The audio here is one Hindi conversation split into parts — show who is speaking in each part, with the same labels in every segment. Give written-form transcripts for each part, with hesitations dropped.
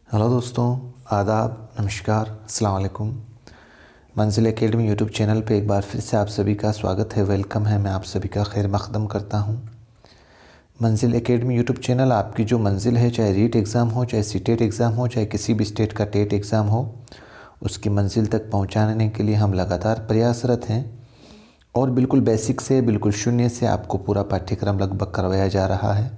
Speaker 1: हेलो दोस्तों, आदाब, नमस्कार, अस्सलाम वालेकुम। मंजिल एकेडमी यूट्यूब चैनल पे एक बार फिर से आप सभी का स्वागत है, वेलकम है। मैं आप सभी का खैर मकदम करता हूँ। मंजिल एकेडमी यूट्यूब चैनल आपकी जो मंजिल है, चाहे रीट एग्ज़ाम हो, चाहे सीटेट एग्ज़ाम हो, चाहे किसी भी स्टेट का टेट एग्ज़ाम हो, उसकी मंजिल तक पहुँचाने के लिए हम लगातार प्रयासरत हैं। और बिल्कुल बेसिक से, बिल्कुल शून्य से आपको पूरा पाठ्यक्रम लगभग करवाया जा रहा है।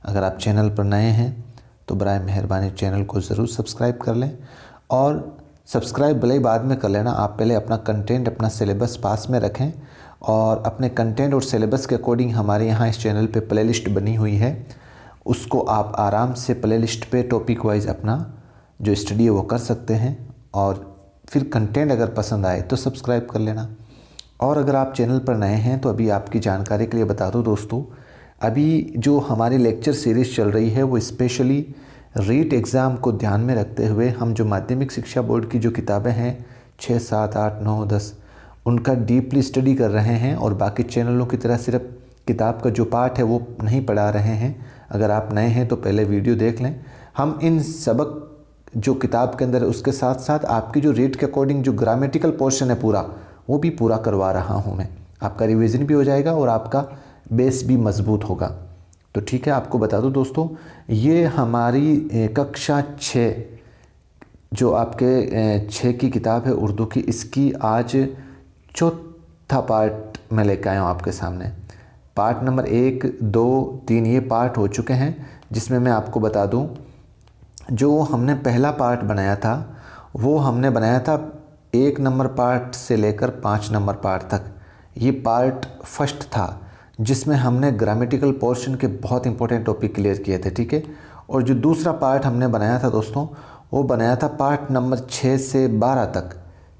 Speaker 1: अगर आप चैनल पर नए हैं तो बराए मेहरबानी चैनल को ज़रूर सब्सक्राइब कर लें। और सब्सक्राइब भले ही बाद में कर लेना, आप पहले अपना कंटेंट, अपना सिलेबस पास में रखें। और अपने कंटेंट और सिलेबस के अकॉर्डिंग हमारे यहाँ इस चैनल पे प्लेलिस्ट बनी हुई है, उसको आप आराम से प्लेलिस्ट पे टॉपिक वाइज अपना जो स्टडी है वो कर सकते हैं। और फिर कंटेंट अगर पसंद आए तो सब्सक्राइब कर लेना। और अगर आप चैनल पर नए हैं तो अभी आपकी जानकारी के लिए बता दूं दोस्तों, अभी जो हमारी लेक्चर सीरीज़ चल रही है वो स्पेशली रीट एग्ज़ाम को ध्यान में रखते हुए हम जो माध्यमिक शिक्षा बोर्ड की जो किताबें हैं 6, 7, 8, 9, 10 उनका डीपली स्टडी कर रहे हैं। और बाकी चैनलों की तरह सिर्फ किताब का जो पार्ट है वो नहीं पढ़ा रहे हैं। अगर आप नए हैं तो पहले वीडियो देख लें। हम इन सबक जो किताब के अंदर है उसके साथ साथ आपकी जो रीट के अकॉर्डिंग जो ग्रामेटिकल पोर्शन है पूरा, वो भी पूरा करवा रहा हूँ मैं। आपका रिवीजन भी हो जाएगा और आपका बेस भी मजबूत होगा। तो ठीक है, आपको बता दूं दोस्तों, ये हमारी कक्षा 6 जो आपके 6 की किताब है उर्दू की, इसकी आज चौथा पार्ट मैं लेकर आया हूँ आपके सामने। पार्ट नंबर 1, 2, 3 ये पार्ट हो चुके हैं, जिसमें मैं आपको बता दूं जो हमने पहला पार्ट बनाया था वो हमने बनाया था 1 नंबर पार्ट से लेकर 5 नंबर पार्ट तक। ये पार्ट फर्स्ट था जिसमें हमने ग्रामेटिकल पोर्शन के बहुत इंपॉर्टेंट टॉपिक क्लियर किए थे, ठीक है। और जो दूसरा पार्ट हमने बनाया था दोस्तों, वो बनाया था पार्ट नंबर 6 से 12 तक।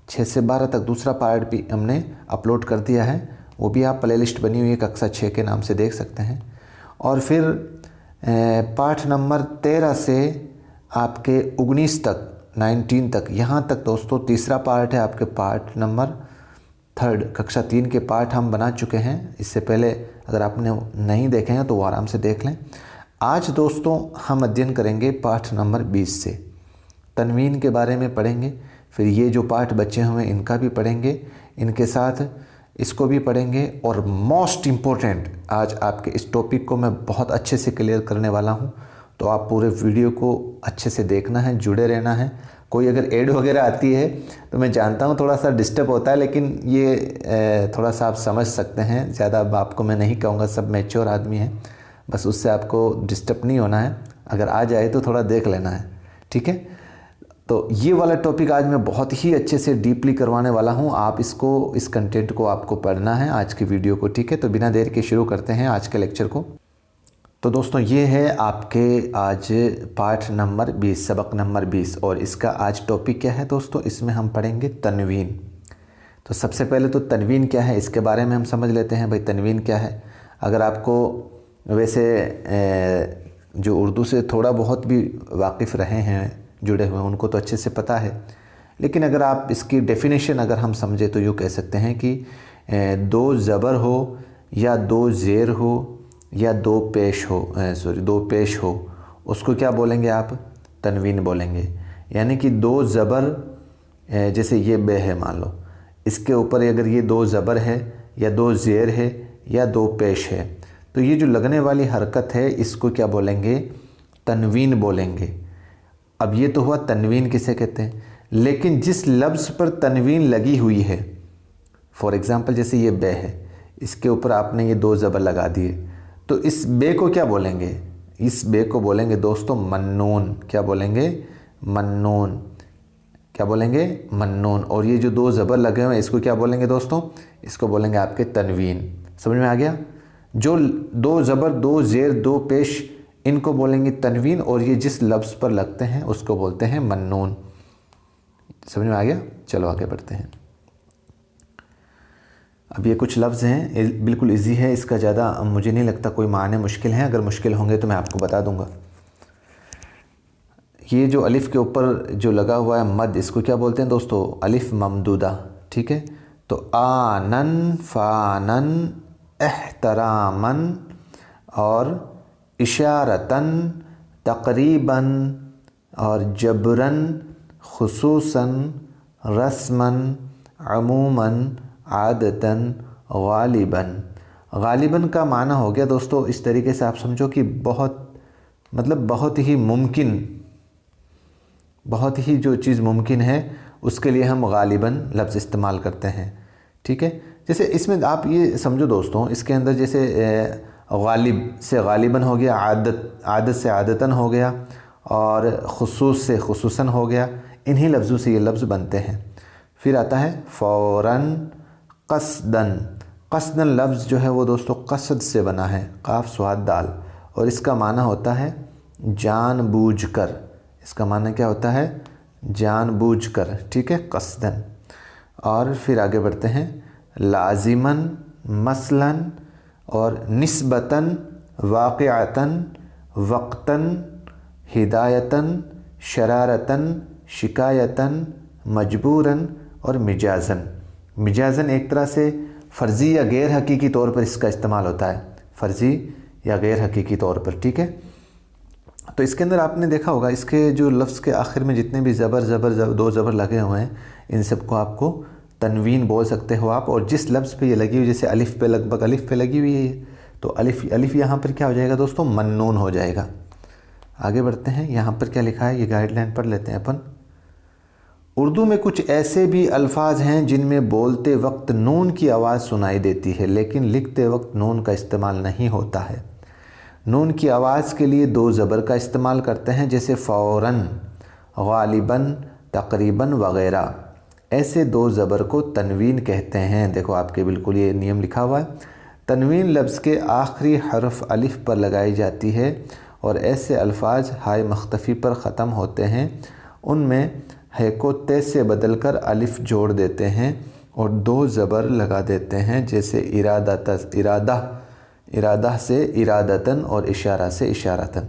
Speaker 1: 6 से 12 तक दूसरा पार्ट भी हमने अपलोड कर दिया है, वो भी आप प्ले लिस्ट बनी हुई है कक्षा 6 के नाम से देख सकते हैं। और फिर पार्ट नंबर 13 से आपके 19 तक, 19 तक, यहाँ तक दोस्तों तीसरा पार्ट है आपके पार्ट नंबर 3 कक्षा 3 के पार्ट हम बना चुके हैं। इससे पहले अगर आपने नहीं देखे हैं तो वो आराम से देख लें। आज दोस्तों हम अध्ययन करेंगे पाठ नंबर 20 से, तनवीन के बारे में पढ़ेंगे। फिर ये जो पाठ बचे हुए हैं इनका भी पढ़ेंगे, इनके साथ इसको भी पढ़ेंगे। और मोस्ट इम्पोर्टेंट, आज आपके इस टॉपिक को मैं बहुत अच्छे से क्लियर करने वाला हूँ, तो आप पूरे वीडियो को अच्छे से देखना है, जुड़े रहना है। कोई अगर एड वगैरह आती है तो मैं जानता हूँ थोड़ा सा डिस्टर्ब होता है, लेकिन ये थोड़ा सा आप समझ सकते हैं। ज़्यादा आपको मैं नहीं कहूँगा, सब मैच्योर आदमी हैं, बस उससे आपको डिस्टर्ब नहीं होना है। अगर आ जाए तो थोड़ा देख लेना है, ठीक है। तो ये वाला टॉपिक आज मैं बहुत ही अच्छे से डीपली करवाने वाला हूँ। आप इसको, इस कंटेंट को आपको पढ़ना है आज की वीडियो को, ठीक है। तो बिना देर के शुरू करते हैं आज के लेक्चर को। तो दोस्तों ये है आपके आज पाठ नंबर 20, सबक नंबर 20। और इसका आज टॉपिक क्या है दोस्तों, इसमें हम पढ़ेंगे तनवीन। तो सबसे पहले तो तनवीन क्या है इसके बारे में हम समझ लेते हैं। भाई तनवीन क्या है? अगर आपको वैसे जो उर्दू से थोड़ा बहुत भी वाकिफ़ रहे हैं, जुड़े हुए हैं, उनको तो अच्छे से पता है। लेकिन अगर आप इसकी डेफिनेशन अगर हम समझे तो यूँ कह सकते हैं कि 2 ज़बर हो या 2 ज़ेर हो या 2 पेश हो, 2 पेश हो, उसको क्या बोलेंगे आप? तनवीन बोलेंगे। यानी कि 2 ज़बर, जैसे ये बे है मान लो, इसके ऊपर अगर ये 2 ज़बर है या 2 ज़ेर है या 2 पेश है, तो ये जो लगने वाली हरकत है इसको क्या बोलेंगे? तनवीन बोलेंगे। अब ये तो हुआ तनवीन किसे कहते हैं। लेकिन जिस लफ्ज़ पर तनवीन लगी हुई है, फॉर एग्ज़ाम्पल जैसे ये बे है, इसके ऊपर आपने ये 2 ज़बर लगा दिए, तो इस बे को क्या बोलेंगे? इस बे को बोलेंगे दोस्तों मन्नून। क्या बोलेंगे? मन्नून। क्या बोलेंगे? मन्नून। और ये जो 2 ज़बर लगे हुए हैं इसको क्या बोलेंगे दोस्तों? इसको बोलेंगे आपके तनवीन। समझ में आ गया? जो 2 ज़बर, 2 ज़ेर, 2 पेश, इनको बोलेंगे तनवीन। और ये जिस लफ्ज़ पर लगते हैं उसको बोलते हैं मन्नून। समझ में आ गया? चलो आगे बढ़ते हैं। अब ये कुछ लफ्ज़ हैं, बिल्कुल इजी है, इसका ज़्यादा मुझे नहीं लगता कोई माने मुश्किल हैं। अगर मुश्किल होंगे तो मैं आपको बता दूंगा। ये जो अलिफ़ के ऊपर जो लगा हुआ है मद, इसको क्या बोलते हैं दोस्तों? अलिफ़ ममदूदा, ठीक है। तो आनन, फ़ानन, एहतरामन और इशारतन, तकरीबन, और जबरन, खुसूसन, रस्मन, अमूमन, आदतन, गालिबन। गालिबन का माना हो गया दोस्तों इस तरीके से आप समझो कि बहुत, मतलब बहुत ही मुमकिन, बहुत ही जो चीज़ मुमकिन है उसके लिए हम गालिबन लफ्ज़ इस्तेमाल करते हैं। ठीक है, जैसे इसमें आप ये समझो दोस्तों, इसके अंदर जैसे गालिब से गालिबन हो गया, आदत, आदत से आदतन हो गया, और खुसूस से खुसूसन हो गया। इन्हीं लफ्ज़ों से ये लफ्ज़ बनते हैं। फिर आता है फ़ौरन, क़स्दन। क़स्दन लफ्ज़ जो है वो दोस्तों क़स्द से बना है, काफ स्वाद दाल, और इसका माना होता है जानबूझकर। इसका माना क्या होता है? जानबूझकर। ठीक है, क़स्दन। और फिर आगे बढ़ते हैं, लाज़िमन, मसलन और निस्बतन, वाक़िअतन, वक्तन, हिदायतन, शरारतन, शिकायतन, मजबूरन और मिजाजन। मिजाजन एक तरह से फ़र्ज़ी या गैर हकीकी तौर पर इसका इस्तेमाल होता है, फ़र्ज़ी या गैर हकीकी तौर पर। ठीक है, तो इसके अंदर आपने देखा होगा इसके जो लफ्ज़ के आखिर में जितने भी दो ज़बर लगे हुए हैं, इन सब को आपको तनवीन बोल सकते हो आप। और जिस लफ्ज़ पे ये लगी हुई, जैसे अलिफ़ पे, लगभग अलिफ़ पे लगी हुई है तो अलिफ़ यहाँ पर क्या हो जाएगा दोस्तों? मन्नून हो जाएगा। आगे बढ़ते हैं, यहाँ पर क्या लिखा है ये गाइडलाइन पढ़ लेते हैं अपन। उर्दू में कुछ ऐसे भी अल्फाज हैं जिनमें बोलते वक्त नून की आवाज़ सुनाई देती है, लेकिन लिखते वक्त नून का इस्तेमाल नहीं होता है। नून की आवाज़ के लिए दो ज़बर का इस्तेमाल करते हैं, जैसे फ़ौरन, गालिबन, तकरीबन वग़ैरह। ऐसे दो ज़बर को तनवीन कहते हैं। देखो आपके बिल्कुल ये नियम लिखा हुआ है। तनवीन लफ्ज़ के आखिरी हर्फ अलिफ़ पर लगाई जाती है, और ऐसे अल्फाज हाय मख्तफ़ी पर ख़त्म होते हैं उनमें है को ते से बदलकर अलिफ़ जोड़ देते हैं और दो ज़बर लगा देते हैं, जैसे इरादा से इरादतन और इशारा से इशारतन।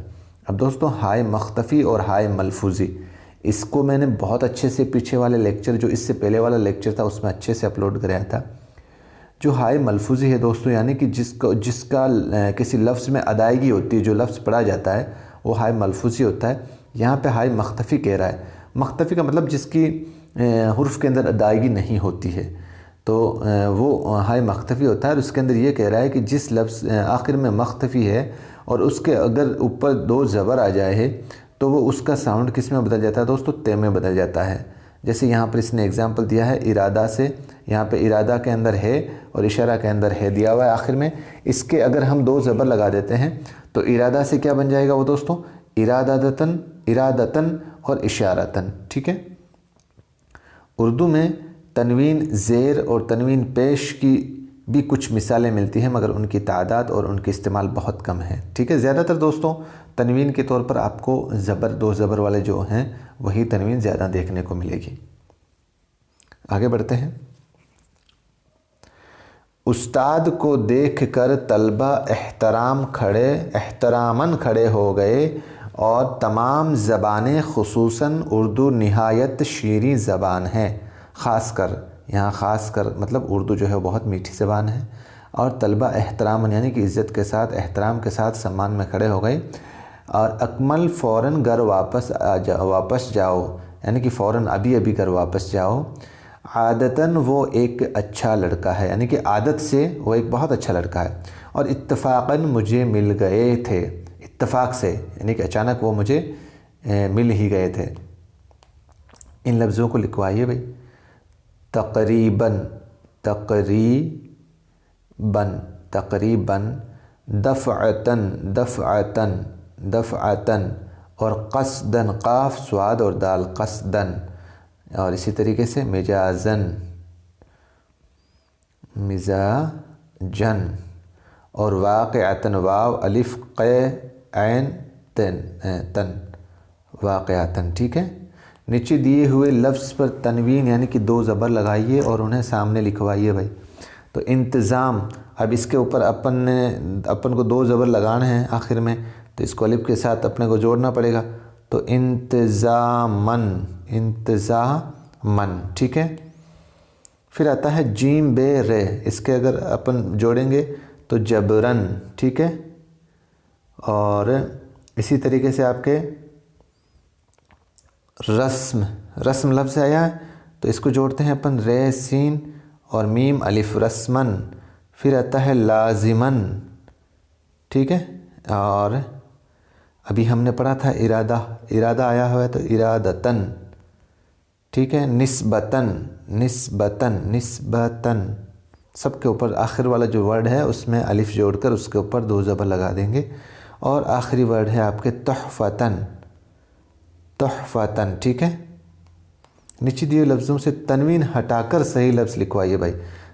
Speaker 1: अब दोस्तों हाय मख्तफ़ी और हाय मलफूज़ी, इसको मैंने बहुत अच्छे से पीछे वाले लेक्चर, जो इससे पहले वाला लेक्चर था उसमें अच्छे से अपलोड कराया था। जो हाय मलफूज़ी है दोस्तों, यानी कि जिसका किसी लफ्ज़ में अदायगी होती है, जो लफ्ज़ पढ़ा जाता है वो हाय मलफूज़ी होता है। यहाँ पे हाय मख्तफ़ी कह रहा है। मख्तफ़ी का मतलब जिसकी हुर्फ़ के अंदर अदायगी नहीं होती है, तो वो हाय मख्तफ़ी होता है। और उसके अंदर ये कह रहा है कि जिस लफ्ज़ आखिर में मख्तफ़ी है और उसके अगर ऊपर दो ज़बर आ जाए है तो वो उसका साउंड किस में बदल जाता है दोस्तों? ते में बदल जाता है। जैसे यहाँ पर इसने एग्ज़ाम्पल दिया है इरादा से, यहाँ पे इरादा के अंदर है और इशारा के अंदर है दिया हुआ है आखिर में। इसके अगर हम दो ज़बर लगा देते हैं तो इरादा से क्या बन जाएगा वो दोस्तों? इरादतन, इरादतन और इशारतन। ठीक है, उर्दू में तनवीन ज़ेर और तनवीन पेश की भी कुछ मिसालें मिलती हैं, मगर उनकी तादाद और उनकी इस्तेमाल बहुत कम है। ठीक है, ज़्यादातर दोस्तों तनवीन के तौर पर आपको ज़बर, दो ज़बर वाले जो हैं वही तनवीन ज़्यादा देखने को मिलेगी। आगे बढ़ते हैं। उस्ताद को देख कर तलबा एहतरामन खड़े हो गए, और तमाम ज़बानें खुसूसन उर्दू निहायत शीरीं ज़बान है। ख़ास कर, यहाँ ख़ास कर मतलब उर्दू जो है बहुत मीठी ज़बान है। और तलबा एहतरामन यानी कि इज़्ज़त के साथ, एहतराम के साथ सम्मान में खड़े हो गए। और अकमल फ़ौरन घर वापस जाओ, यानी कि फ़ौरन अभी अभी घर वापस जाओ। आदतन वो एक अच्छा लड़का है, यानी कि आदत से वो एक बहुत अच्छा लड़का है। और इत्तफ़ाक़न मुझे मिल गए थे, इत्तफ़ाक़ से यानी कि अचानक वो मुझे मिल ही गए थे। इन लफ्ज़ों को लिखवाइए भाई। तक़रीबन, तक़रीबन, तक़रीबन, दफ़अतन, दफ़अतन, दफ़अतन, और क़स्दन, क़ाफ स्वाद और दाल, क़स्दन। और इसी तरीके से मिजाजन, मिजाजन, और वाक़िअतन, वाव अलिफ़ क़ ऐन तन, वाक़िअतन। ठीक है, नीचे दिए हुए लफ्ज़ पर तनवीन यानी कि दो ज़बर लगाइए और उन्हें सामने लिखवाइए भाई। तो इंतज़ाम, अब इसके ऊपर अपन को दो ज़बर लगाने हैं आखिर में, तो इसको अलिफ़ के साथ अपने को जोड़ना पड़ेगा। तो इंतज़ामन, इंतज़ामन। ठीक है, फिर आता है जीम बे रे, इसके अगर अपन जोड़ेंगे तो जबरन। ठीक है, और इसी तरीके से आपके रस्म, रस्म लफ्ज़ आया है तो इसको जोड़ते हैं अपन रे सीन और मीम अलिफ, रस्मन। फिर आता है लाजिमन, ठीक है। और अभी हमने पढ़ा था इरादा, इरादा आया हुआ है तो इरादतन, ठीक है। निस्बतन, निस्बतन, निस्बतन, सबके ऊपर आखिर वाला जो वर्ड है उसमें अलिफ जोड़कर उसके ऊपर दो ज़बर लगा देंगे। और आखिरी वर्ड है आपके तोहफ़तन, तोहफ़तन, ठीक है। नीचे दिए लफ्ज़ों से तनवीन हटाकर सही लफ्ज़ लिखवाइए भाई।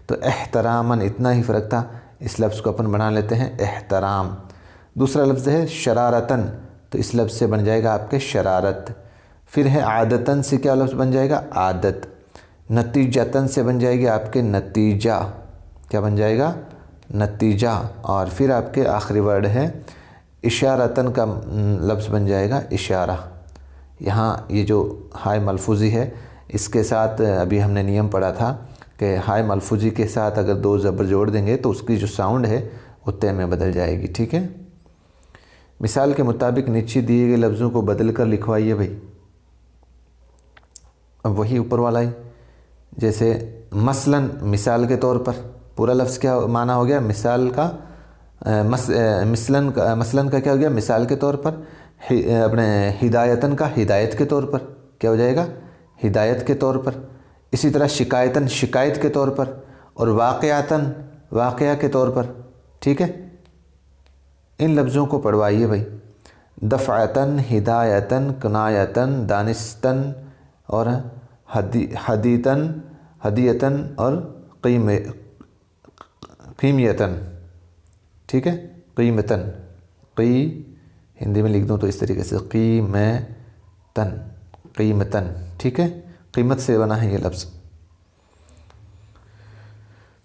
Speaker 1: तो एहतरामन, इतना ही फ़र्क था, इस लफ्ज़ को अपन बना लेते हैं एहतराम। दूसरा लफ्ज़ है शरारतन, तो इस लफ्ज़ से बन जाएगा आपके शरारत। फिर है आदतन, से क्या लफ्ज़ बन जाएगा आदत। नतीजतन से बन जाएगी आपके नतीजा, क्या बन जाएगा नतीजा। और फिर आपके आखिरी वर्ड है इशारतन का लफ्ज़ बन जाएगा इशारा। यहाँ ये जो हाय मलफूज़ी है इसके साथ अभी हमने नियम पढ़ा था कि हाय मलफूज़ी के साथ अगर दो ज़बर जोड़ देंगे तो उसकी जो साउंड है वो तय में बदल जाएगी, ठीक है। मिसाल के मुताबिक नीचे दिए गए लफ्ज़ों को बदल कर लिखवाइए भाई। अब वही ऊपर वाला ही, जैसे मसलन, मिसाल के तौर पर, पूरा लफ्ज़ क्या माना हो गया मिसाल का, मसलन का क्या हो गया मिसाल के तौर पर। अपने हिदायतन का हिदायत के तौर पर, क्या हो जाएगा हिदायत के तौर पर। इसी तरह शिकायतन शिकायत के तौर पर, और वाक़यातन वाक़या के तौर पर, ठीक है। इन लफ्ज़ों को पढ़वाइए भाई। दफ़अतन, हिदायतन, कुनायतन, दानिस्तन और हदीतन, हदियतन और कीमियतन, ठीक है। कीमतन, हिंदी में लिख दूँ तो इस तरीके से कीमतन, कीमतन, ठीक है। कीमत से बना है ये लफ्ज़।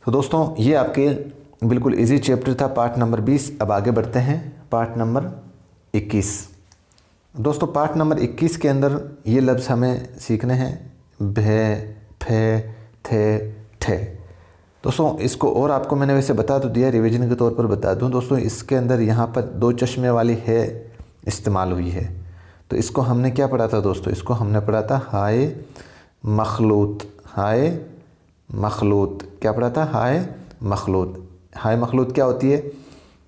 Speaker 1: तो दोस्तों ये आपके बिल्कुल इजी चैप्टर था, पार्ट नंबर 20। अब आगे बढ़ते हैं पार्ट नंबर 21। दोस्तों पार्ट नंबर 21 के अंदर ये लफ्ज़ हमें सीखने हैं भे, फे, थे, ठे। दोस्तों इसको और आपको मैंने वैसे बता तो दिया, रिवीजन के तौर पर बता दूं दोस्तों, इसके अंदर यहाँ पर दो चश्मे वाली है इस्तेमाल हुई है। तो इसको हमने क्या पढ़ा था दोस्तों, इसको हमने पढ़ा था हाय मखलूत, हाय मखलूत, क्या पढ़ा था हाय मखलूत। हाय मखलूत क्या होती है,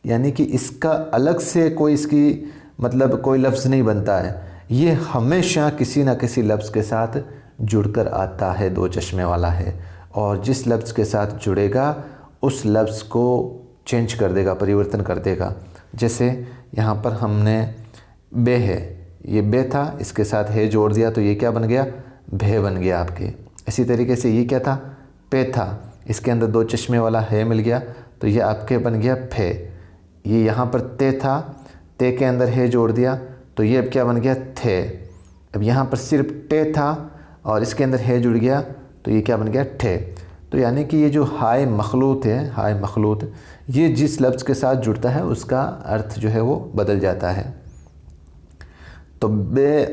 Speaker 1: यानी कि इसका अलग से कोई इसकी मतलब कोई लफ्ज़ नहीं बनता है, ये हमेशा किसी ना किसी लफ्ज़ के साथ जुड़कर आता है, दो चश्मे वाला है। और जिस लफ्ज़ के साथ जुड़ेगा उस लफ्ज़ को चेंज कर देगा, परिवर्तन कर देगा। जैसे यहाँ पर हमने बे है, ये बे था, इसके साथ है जोड़ दिया तो ये क्या बन गया भे बन गया आपके। इसी तरीके से ये क्या था पे था, इसके अंदर दो चश्मे वाला है मिल गया तो ये आपके बन गया फे। ये यहाँ पर ते था, ते के अंदर है जोड़ दिया तो ये अब क्या बन गया थे। अब यहाँ पर सिर्फ टे था और इसके अंदर है जुड़ गया तो ये क्या बन गया ठे। तो यानी कि ये जो हाय मखलूत है, हाय मखलूत, ये जिस लफ्ज़ के साथ जुड़ता है उसका अर्थ जो है वो बदल जाता है। तो बे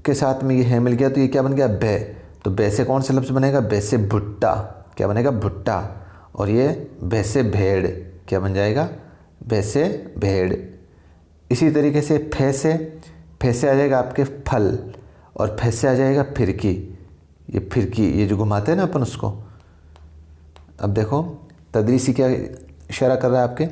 Speaker 1: के साथ में ये है मिल गया तो ये क्या बन गया बे। तो बे से कौन सा लफ्ज़ बनेगा, बे से भुट्टा, क्या बनेगा भुट्टा। और ये बे से भेड़, क्या बन जाएगा बे से भेड़। इसी तरीके से फे से आ जाएगा आपके फल, और फे से आ जाएगा फिरकी। ये फिरकी, ये जो घुमाते हैं ना अपन उसको। अब देखो तदरीसी क्या इशारा कर रहा है आपके,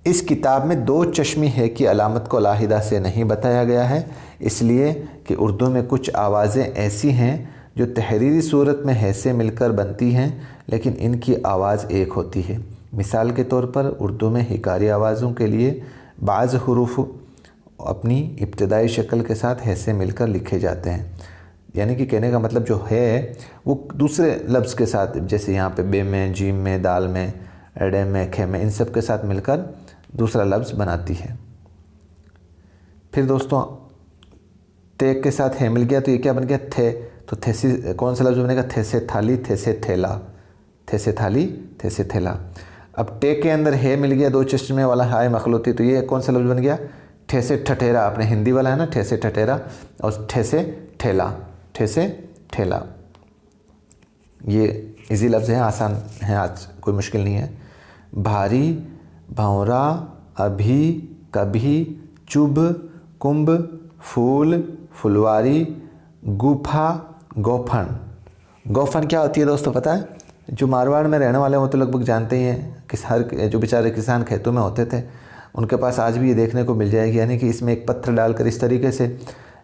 Speaker 1: इस किताब में दो चश्मी है की अलामत को लाहिदा से नहीं बताया गया है, इसलिए कि उर्दू में कुछ आवाज़ें ऐसी हैं जो तहरीरी सूरत में है से मिलकर बनती हैं लेकिन इनकी आवाज़ एक होती है। मिसाल के तौर पर उर्दू में हिकारी आवाज़ों के लिए बाज़ हुरूफ अपनी इब्तदाई शक्ल के साथ है से मिलकर लिखे जाते हैं। यानी कि कहने का मतलब जो है वो दूसरे लफ्ज़ के साथ, जैसे यहाँ पे बे में, जीम में, दाल में, एडे में, खे में, इन सब के साथ मिलकर दूसरा लफ्ज़ बनाती है। फिर दोस्तों ते के साथ है मिल गया तो ये क्या बन गया थे। तो थे से कौन सा लफ्ज़ बनेगा, थे से थाली, थे से थैला, थे से थाली, थे से थैला। अब टे के अंदर है मिल गया दो चश्मे वाला हाय मखलूती, तो ये कौन सा लफ्ज़ बन गया ठे से ठठेरा। अपने हिंदी वाला है ना ठे से ठठेरा, और ठे से ठेला, ठे से ठेला। ये इजी लफ्ज़ हैं, आसान हैं, आज कोई मुश्किल नहीं है। भारी, भंवरा, अभी, कभी, चुभ, कुंभ, फूल, फुलवारी, गुफा, गोफन। गोफन क्या होती है दोस्तों पता है? जो मारवाड़ में रहने वाले वो तो लगभग जानते ही हैं कि हर जो बेचारे किसान खेतों में होते थे उनके पास आज भी ये देखने को मिल जाएगी, यानी कि इसमें एक पत्थर डालकर इस तरीके से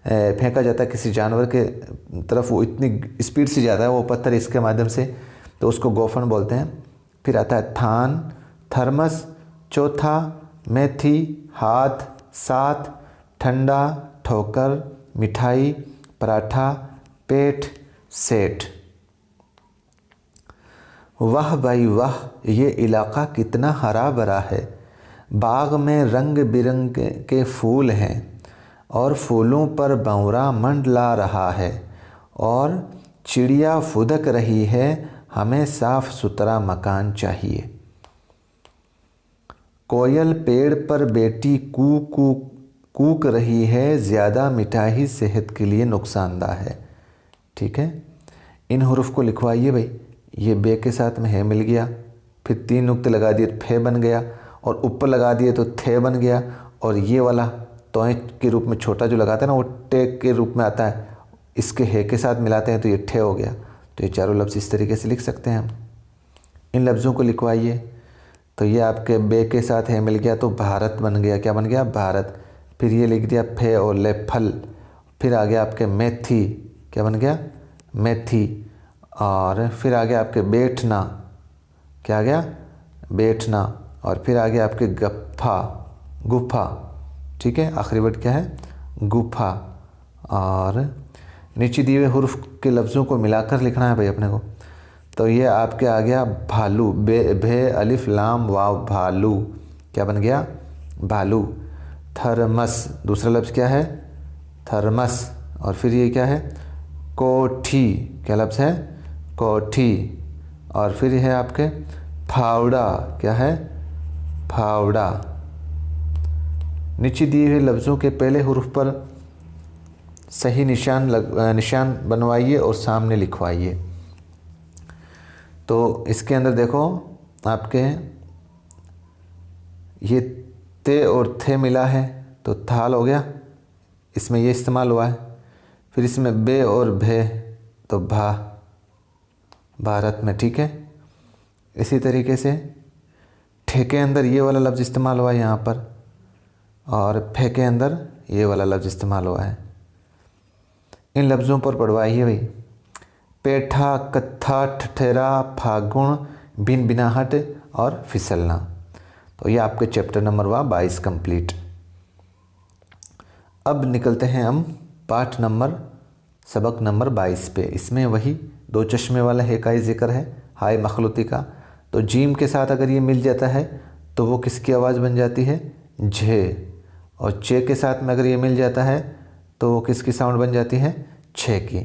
Speaker 1: फेंका जाता है किसी जानवर के तरफ, वो इतनी स्पीड से जाता है वो पत्थर इसके माध्यम से, तो उसको गोफन बोलते हैं। फिर आता है थान, थर्मस, चौथा मेथी, हाथ, साथ, ठंडा, ठोकर, मिठाई, पराठा, पेट, सेठ। वाह भाई वाह, ये इलाका कितना हरा भरा है। बाग में रंग बिरंगे के फूल हैं और फूलों पर भंवरा मंडला रहा है और चिड़िया फुदक रही है। हमें साफ सुथरा मकान चाहिए। कोयल पेड़ पर बेटी कू कू कूक रही है। ज़्यादा मिठाई सेहत के लिए नुकसानदाह है। ठीक है, इन हुरूफ को लिखवाइए भाई। ये बे के साथ में है मिल गया, फिर 3 नुक्ते लगा दिए तो फे बन गया, और ऊपर लगा दिए तो थे बन गया, और ये वाला तोय के रूप में छोटा जो लगाता है ना वो टे के रूप में आता है, इसके हे के साथ मिलाते हैं तो ये ठे हो गया। तो ये चारों लफ्ज़ इस तरीके से लिख सकते हैं हम। इन लफ्ज़ों को लिखवाइए। तो ये आपके बे के साथ है मिल गया तो भारत बन गया। क्या बन गया? भारत। फिर ये लिख दिया फे और ले फल। फिर आ गया आपके मेथी। क्या बन गया? मेथी। और फिर आ गया आपके बैठना। क्या आ गया? बैठना। और फिर आ गया आपके गप्फा, गुफा। ठीक है, आखिरी वर्ड क्या है? गुफा। और नीचे दिए हुए हुर्फ के लफ्ज़ों को मिलाकर लिखना है भाई अपने को। तो ये आपके आ गया भालू, बे भे अलिफ लाम वाव, भालू। क्या बन गया? भालू। थर्मस, दूसरा लफ्ज़ क्या है? थर्मस। और फिर ये क्या है? कोठी। क्या लफ्ज़ है? कोठी। और फिर है आपके फावड़ा। क्या है? फावड़ा। नीचे दिए हुए लफ्ज़ों के पहले हुर्फ पर सही निशान बनवाइए और सामने लिखवाइए। तो इसके अंदर देखो आपके ये ते और थे मिला है तो थाल हो गया, इसमें ये इस्तेमाल हुआ है। फिर इसमें बे और भे तो भा, भारत में। ठीक है, इसी तरीके से ठे के अंदर ये वाला लफ्ज़ इस्तेमाल हुआ है यहाँ पर, और फे के अंदर ये वाला लफ्ज़ इस्तेमाल हुआ है। इन लफ्ज़ों पर पढ़वाइए भाई। पेठा, कत्था, ठठेरा, फागुन, बिन बिनाहट और फिसलना। तो ये आपके चैप्टर नंबर 22 कंप्लीट। अब निकलते हैं हम पाठ नंबर सबक नंबर 22 पे। इसमें वही 2 चश्मे वाला है का ही जिक्र है, हाय मखलूती का। तो जीम के साथ अगर ये मिल जाता है तो वो किसकी आवाज़ बन जाती है? झे। और चे के साथ में अगर ये मिल जाता है तो वो किसकी साउंड बन जाती है? छे की।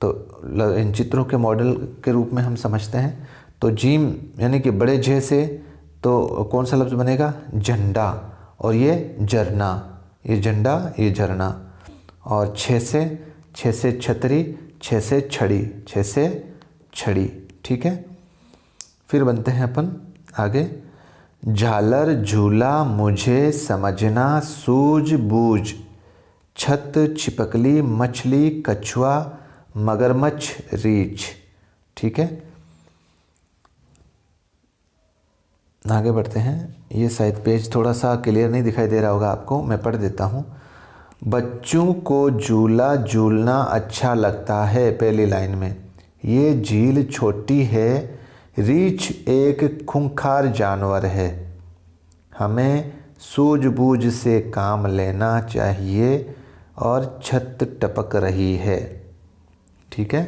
Speaker 1: तो इन चित्रों के मॉडल के रूप में हम समझते हैं। तो जीम यानी कि बड़े झे से तो कौन सा लफ्ज़ बनेगा? झंडा। और ये झरना, ये झंडा, ये झरना। और छे से छतरी, छे से छड़ी, छे से छड़ी। ठीक है, फिर बनते हैं अपन आगे। झालर झूला मुझे समझना सूझबूझ, छत छिपकली मछली कछुआ मगरमच्छ रीछ। ठीक है, आगे बढ़ते हैं। ये शायद पेज थोड़ा सा क्लियर नहीं दिखाई दे रहा होगा आपको, मैं पढ़ देता हूँ। बच्चों को झूला झूलना अच्छा लगता है। पहली लाइन में ये झील छोटी है, रीछ एक खूंखार जानवर है, हमें सूझबूझ से काम लेना चाहिए, और छत टपक रही है। ठीक है,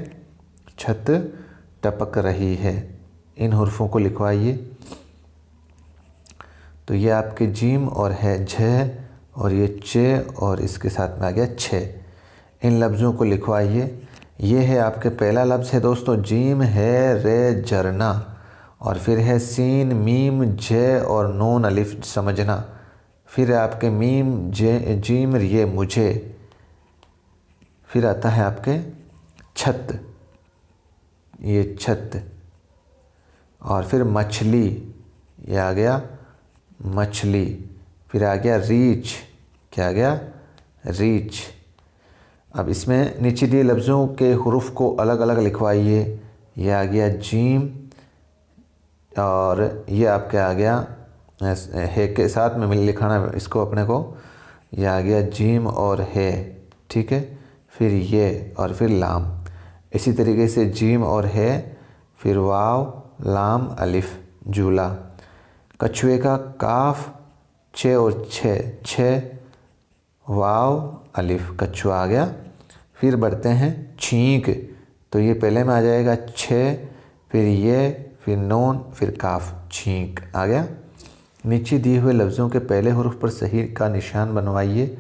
Speaker 1: छत टपक रही है। इन हुर्फों को लिखवाइए। तो ये आपके जीम और है झ, और ये चे, और इसके साथ में आ गया छे। इन लफ्ज़ों को लिखवाइए। ये है आपके पहला लफ्ज़ है दोस्तों जीम है रे झरना, और फिर है सीन मीम जे और नून अलिफ समझना। फिर आपके मीम जे जीम ये मुझे। फिर आता है आपके छत, ये छत। और फिर मछली, ये आ गया मछली। फिर आ गया रीछ। क्या आ गया? रीछ। अब इसमें नीचे दिए लफ्ज़ों के हुरूफ को अलग अलग लिखवाइए। ये आ गया जीम और ये आपके आ गया है के साथ में मिल लिखाना इसको अपने को। ये आ गया जीम और है, ठीक है, फिर ये और फिर लाम। इसी तरीके से जीम और है, फिर वाव लाम अलिफ जूला। कछुए का काफ छः और छः वाव अलिफ कछुआ आ गया। फिर बढ़ते हैं छींक, तो ये पहले में आ जाएगा छः, फिर ये, फिर नून, फिर काफ, छींक आ गया। नीचे दिए हुए लफ्ज़ों के पहले हुरूफ पर सही का निशान बनवाइए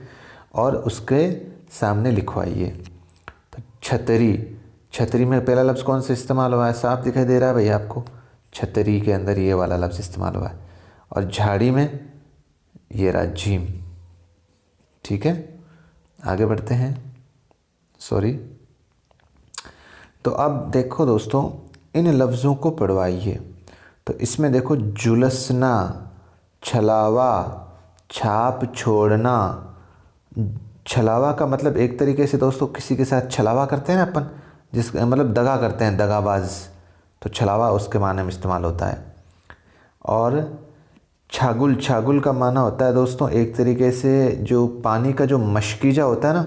Speaker 1: और उसके सामने लिखवाइए। तो छतरी, छतरी में पहला लफ्ज़ कौन सा इस्तेमाल हुआ है? साफ दिखाई दे रहा है भैया आपको, छतरी के अंदर ये वाला लफ्ज़ इस्तेमाल हुआ है। और झाड़ी में ये रहा जीम, ठीक है। आगे बढ़ते हैं, सॉरी। तो अब देखो दोस्तों, इन लफ्ज़ों को पढ़वाइए। तो इसमें देखो जुलसना, छलावा, छाप छोड़ना। छलावा का मतलब एक तरीके से दोस्तों किसी के साथ छलावा करते हैं ना अपन, जिस मतलब दगा करते हैं, दगाबाज, तो छलावा उसके माने में इस्तेमाल होता है। और छागुल, छागुल का माना होता है दोस्तों एक तरीके से जो पानी का जो मशकीजा होता है ना,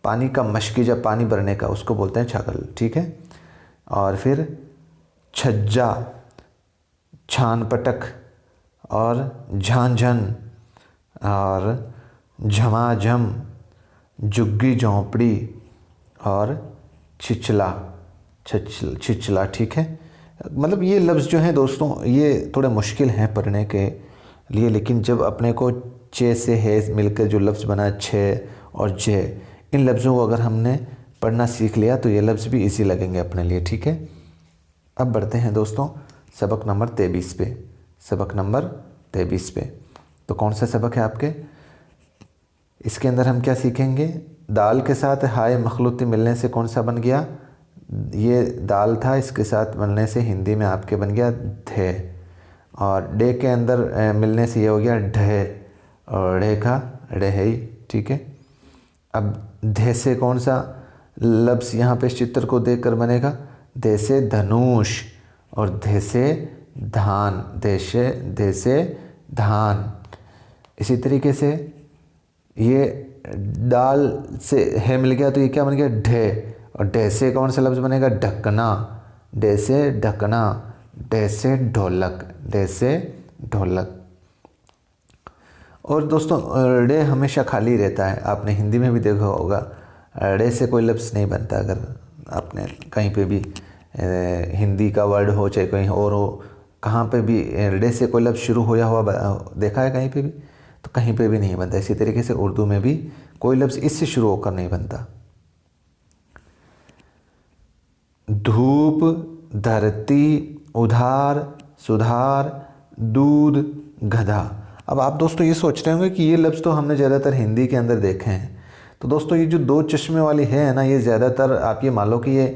Speaker 1: पानी का मशकीजा, पानी भरने का, उसको बोलते हैं छागल, ठीक है। और फिर छज्जा, छान पटक, और झांझन, और झमाझम, झुग्गी झोंपड़ी, और छिछला, छिछला, ठीक है। मतलब ये लफ्ज़ जो हैं दोस्तों ये थोड़े मुश्किल हैं पढ़ने के लिए, लेकिन जब अपने को चे से है मिलकर जो लफ्ज़ बना छः और जे, इन लफ्ज़ों को अगर हमने पढ़ना सीख लिया तो ये लफ्ज़ भी इजी लगेंगे अपने लिए, ठीक है। अब बढ़ते हैं दोस्तों सबक नंबर 23 पे। सबक नंबर 23 पे तो कौन सा सबक है आपके? इसके अंदर हम क्या सीखेंगे? दाल के साथ हाय मखलूती मिलने से कौन सा बन गया? ये दाल था, इसके साथ मिलने से हिंदी में आपके बन गया धे। और डे के अंदर मिलने से ये हो गया ढे, और ढे का ढेई, ठीक है। अब धे से कौन सा लफ्ज़ यहाँ पे इस चित्र को देखकर बनेगा? धे से धनुष, और धे से धान, धे से धान। इसी तरीके से ये दाल से है मिल गया तो ये क्या बन गया? ढे, और ढे से कौन सा लफ्ज़ बनेगा? ढकना, ढे से ढकना, ढे से ढोलक, ढे से ढोलक। और दोस्तों ड़े हमेशा खाली रहता है, आपने हिंदी में भी देखा होगा, ड़े से कोई लफ्ज़ नहीं बनता। अगर आपने कहीं पे भी हिंदी का वर्ड हो चाहे कहीं और हो, कहाँ पे भी ड़े से कोई लफ्ज़ शुरू होया हुआ देखा है कहीं पे भी? तो कहीं पे भी नहीं बनता। इसी तरीके से उर्दू में भी कोई लफ्ज़ इससे शुरू होकर नहीं बनता। धूप, धरती, उधार, सुधार, दूध, गधा। अब आप दोस्तों ये सोच रहे होंगे कि ये लफ्ज़ तो हमने ज़्यादातर हिंदी के अंदर देखे हैं। तो दोस्तों ये जो दो चश्मे वाली है ना, ये ज़्यादातर आप ये मान लो कि ये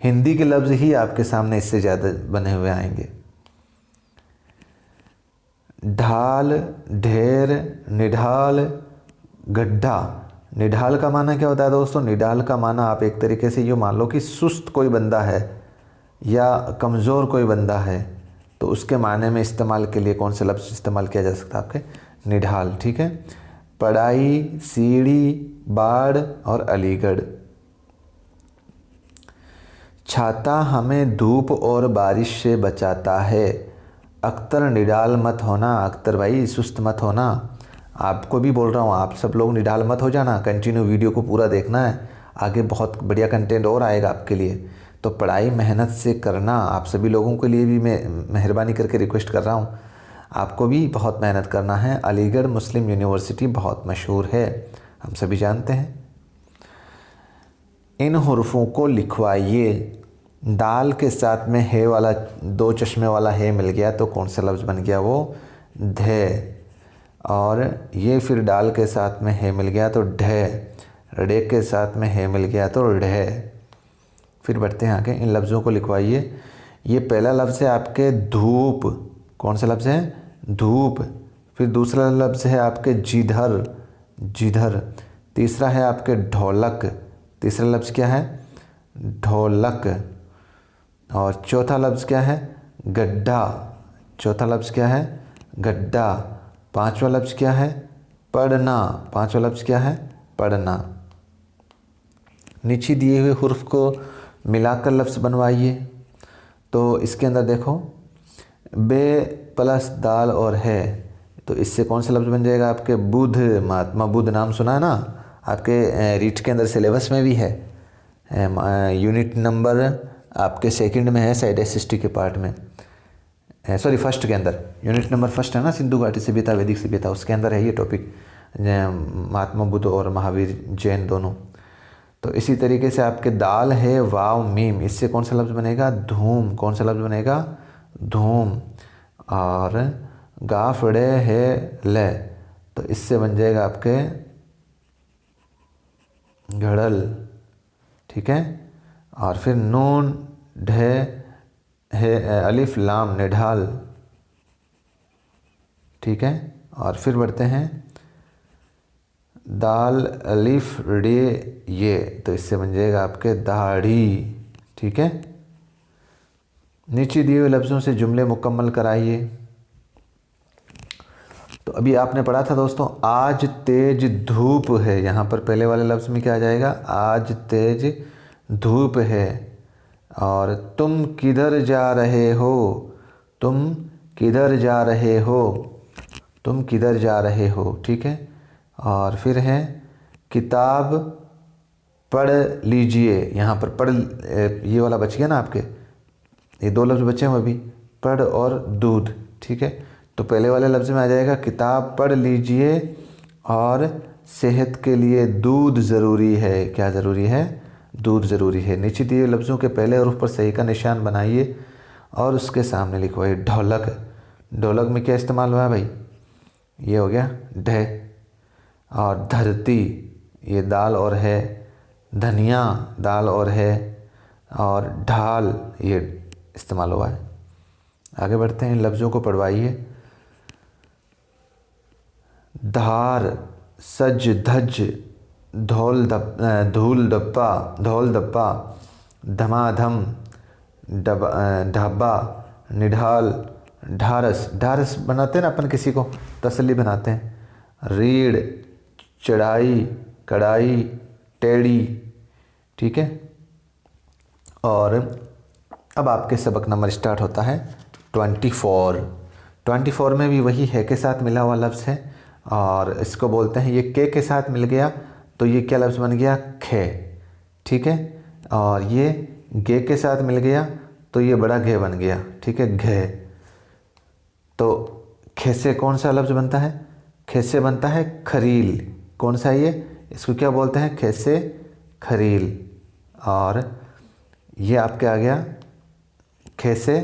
Speaker 1: हिंदी के लफ्ज़ ही आपके सामने इससे ज़्यादा बने हुए आएंगे। ढाल, ढेर, निढाल, गड्ढा। निढाल का माना क्या होता है दोस्तों? निढाल का माना आप एक तरीके से ये मान लो कि सुस्त कोई बंदा है या कमज़ोर कोई बंदा है, तो उसके माने में इस्तेमाल के लिए कौन सा लफ्ज़ इस्तेमाल किया जा सकता है आपके? निढाल, ठीक है। पढ़ाई, सीढ़ी, बाढ़ और अलीगढ़। छाता हमें धूप और बारिश से बचाता है। अख्तर निडाल मत होना, अख्तर भाई सुस्त मत होना। आपको भी बोल रहा हूँ, आप सब लोग निडाल मत हो जाना, कंटिन्यू वीडियो को पूरा देखना है, आगे बहुत बढ़िया कंटेंट और आएगा आपके लिए। तो पढ़ाई मेहनत से करना, आप सभी लोगों के लिए भी मैं मेहरबानी करके रिक्वेस्ट कर रहा हूँ, आपको भी बहुत मेहनत करना है। अलीगढ़ मुस्लिम यूनिवर्सिटी बहुत मशहूर है, हम सभी जानते हैं। इन हुर्फों को लिखवाइए। दाल के साथ में है वाला, दो चश्मे वाला है मिल गया तो कौन सा लफ्ज़ बन गया? वो धे। और ये फिर डाल के साथ में है मिल गया तो ढे, रे के साथ में है मिल गया तो ढे। फिर बढ़ते हैं आगे, इन लफ्ज़ों को लिखवाइए। ये पहला लफ्ज़ है आपके धूप, कौन सा लफ्ज़ है? धूप। फिर दूसरा लफ्ज़ है आपके जिधर, जिधर। तीसरा है आपके ढोलक, तीसरा लफ्ज़ क्या है? ढोलक। और चौथा लफ्ज़ क्या है? गड्ढा। चौथा लफ्ज़ क्या है? गड्ढा। पांचवा लफ्ज़ क्या है? पढ़ना। पांचवा लफ्ज़ क्या है? पढ़ना। नीचे दिए हुए हुर्फ को मिलाकर लफ्ज़ बनवाइए। तो इसके अंदर देखो, बे प्लस दाल और है, तो इससे कौन सा लफ्ज़ बन जाएगा आपके? बुध। महात्मा बुध नाम सुना है ना आपके रीट के अंदर, सिलेबस में भी है, यूनिट नंबर आपके सेकंड में है, साइड एसिस्टी के पार्ट में, सॉरी फर्स्ट के अंदर, यूनिट नंबर फर्स्ट है ना, सिंधु घाटी सभ्यता वैदिक सभ्यता, उसके अंदर है ये टॉपिक, महात्मा बुद्ध और महावीर जैन दोनों। तो इसी तरीके से आपके दाल है वाव मीम, इससे कौन सा लफ्ज़ बनेगा? धूम। कौन सा लफ्ज़ बनेगा? धूम। और गाफड़े है ले, तो इससे बन जाएगा आपके घड़ल। ठीक है। और फिर नून ढे है अलिफ लाम निढाल। ठीक है। और फिर बढ़ते हैं दाल अलिफ रे ये, तो इससे बन जाएगा आपके दाढ़ी। ठीक है। नीचे दिए हुए लफ्ज़ों से जुमले मुकम्मल कराइए। तो अभी आपने पढ़ा था दोस्तों, आज तेज धूप है, यहाँ पर पहले वाले लफ्ज़ में क्या आ जाएगा? आज तेज धूप है। और तुम किधर जा रहे हो? तुम किधर जा रहे हो? तुम किधर जा रहे हो? ठीक है। और फिर है किताब पढ़ लीजिए, यहाँ पर पढ़, ये वाला बच गया ना आपके, ये दो लफ्ज़ बचे हैं अभी, पढ़ और दूध। ठीक है। तो पहले वाले लफ्ज़ में आ जाएगा किताब पढ़ लीजिए और सेहत के लिए दूध ज़रूरी है। क्या ज़रूरी है? दूध ज़रूरी है। नीचे दिए लफ्ज़ों के पहले हरूफ पर सही का निशान बनाइए और उसके सामने लिखवाइए ढोलक। ढोलक में क्या इस्तेमाल हुआ है भाई? ये हो गया ढ। और धरती, ये दाल और है। धनिया, दाल और है। और ढाल, ये इस्तेमाल हुआ है। आगे बढ़ते हैं, इन लफ्ज़ों को पढ़वाइए। धार, सज धज, धूल डब्बा, धौल डब्बा, धमाधम, ढाबा, निढाल, ढारस। ढारस बनाते हैं ना अपन, किसी को तसल्ली बनाते हैं। रीढ़, चढ़ाई, कढ़ाई, टेढ़ी। ठीक है। और अब आपके सबक नंबर स्टार्ट होता है 24। 24 में भी वही है के साथ मिला हुआ लफ्ज़ है, और इसको बोलते हैं, ये के साथ मिल गया तो ये क्या लफ्ज़ बन गया? खे। ठीक है। और ये गे के साथ मिल गया तो ये बड़ा घे बन गया। ठीक है, घे। तो खे से कौन सा लफ्ज़ बनता है? खे से बनता है खरील। कौन सा ये? इसको क्या बोलते हैं? खे से खरील। और ये आपके आ गया खे से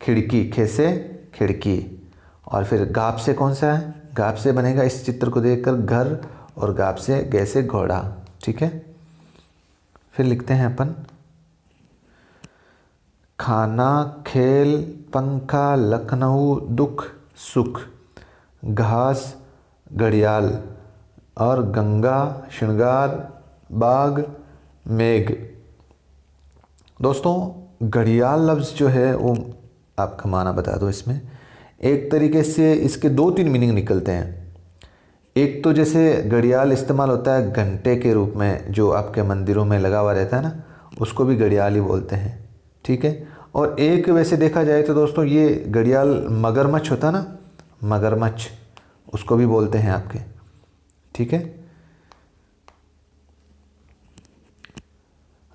Speaker 1: खिड़की, खे से खिड़की। और फिर गाप से कौन सा है? गाप से बनेगा, इस चित्र को देखकर, घर, और गाप से गे से घोड़ा। ठीक है। फिर लिखते हैं अपन खाना, खेल, पंखा, लखनऊ, दुख, सुख, घास, घड़ियाल, और गंगा, श्रृंगार, बाग, मेघ। दोस्तों घड़ियाल लफ्ज़ जो है वो आपका माना बता दो। इसमें एक तरीके से इसके 2-3 मीनिंग निकलते हैं। एक तो जैसे घड़ियाल इस्तेमाल होता है घंटे के रूप में, जो आपके मंदिरों में लगा हुआ रहता है ना, उसको भी घड़ियाल ही बोलते हैं। ठीक है। और एक वैसे देखा जाए तो दोस्तों, ये घड़ियाल मगरमच्छ होता है ना, मगरमच्छ, उसको भी बोलते हैं आपके। ठीक है।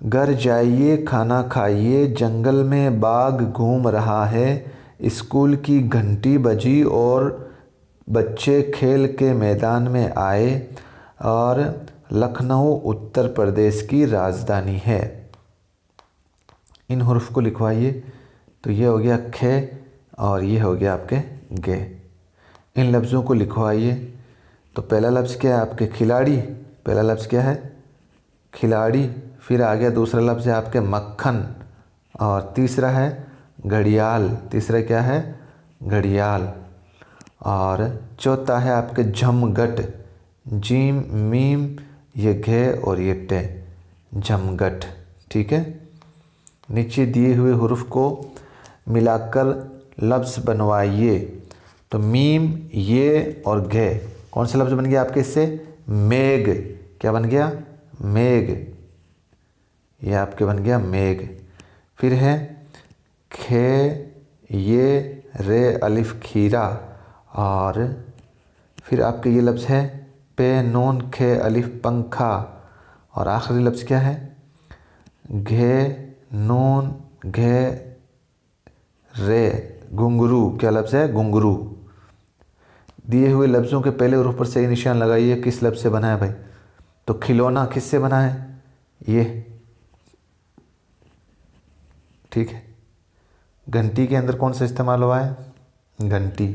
Speaker 1: घर जाइए, खाना खाइए, जंगल में बाघ घूम रहा है, स्कूल की घंटी बजी और बच्चे खेल के मैदान में आए, और लखनऊ उत्तर प्रदेश की राजधानी है। इन हुर्फ को लिखवाइए। तो ये हो गया खे और ये हो गया आपके गे। इन लफ्ज़ों को लिखवाइए। तो पहला लफ्ज़ क्या है आपके? खिलाड़ी। पहला लफ्ज़ क्या है? खिलाड़ी। फिर आ गया दूसरा लफ्ज़ है आपके मक्खन, और तीसरा है घड़ियाल। तीसरा क्या है? घड़ियाल। और चौथा है आपके झमघट, जीम मीम, ये घे और ये टे, जमघट। ठीक है, नीचे दिए हुए हुरूफ को मिलाकर लफ्ज़ बनवाइए। तो मीम, ये और घे, कौन सा लफ्ज़ बन गया आपके इससे? मेघ। क्या बन गया? मेघ। ये आपके बन गया मेघ। फिर है खे, ये, रे, अलिफ, खीरा। और फिर आपके ये लफ्ज़ है पे, नून, खे, अलिफ, पंखा। और आखिरी लफ्ज़ क्या है? घे, नून, घे, रे, घुंघरू। क्या लफ्ज़ है? घुंघरू। दिए हुए लफ्ज़ों के पहले हुरूफ पर सही निशान लगाइए। किस लफ्ज़ से बना है भाई? तो खिलौना किससे बना है? ये। ठीक है, घंटी के अंदर कौन सा इस्तेमाल हुआ है? घंटी।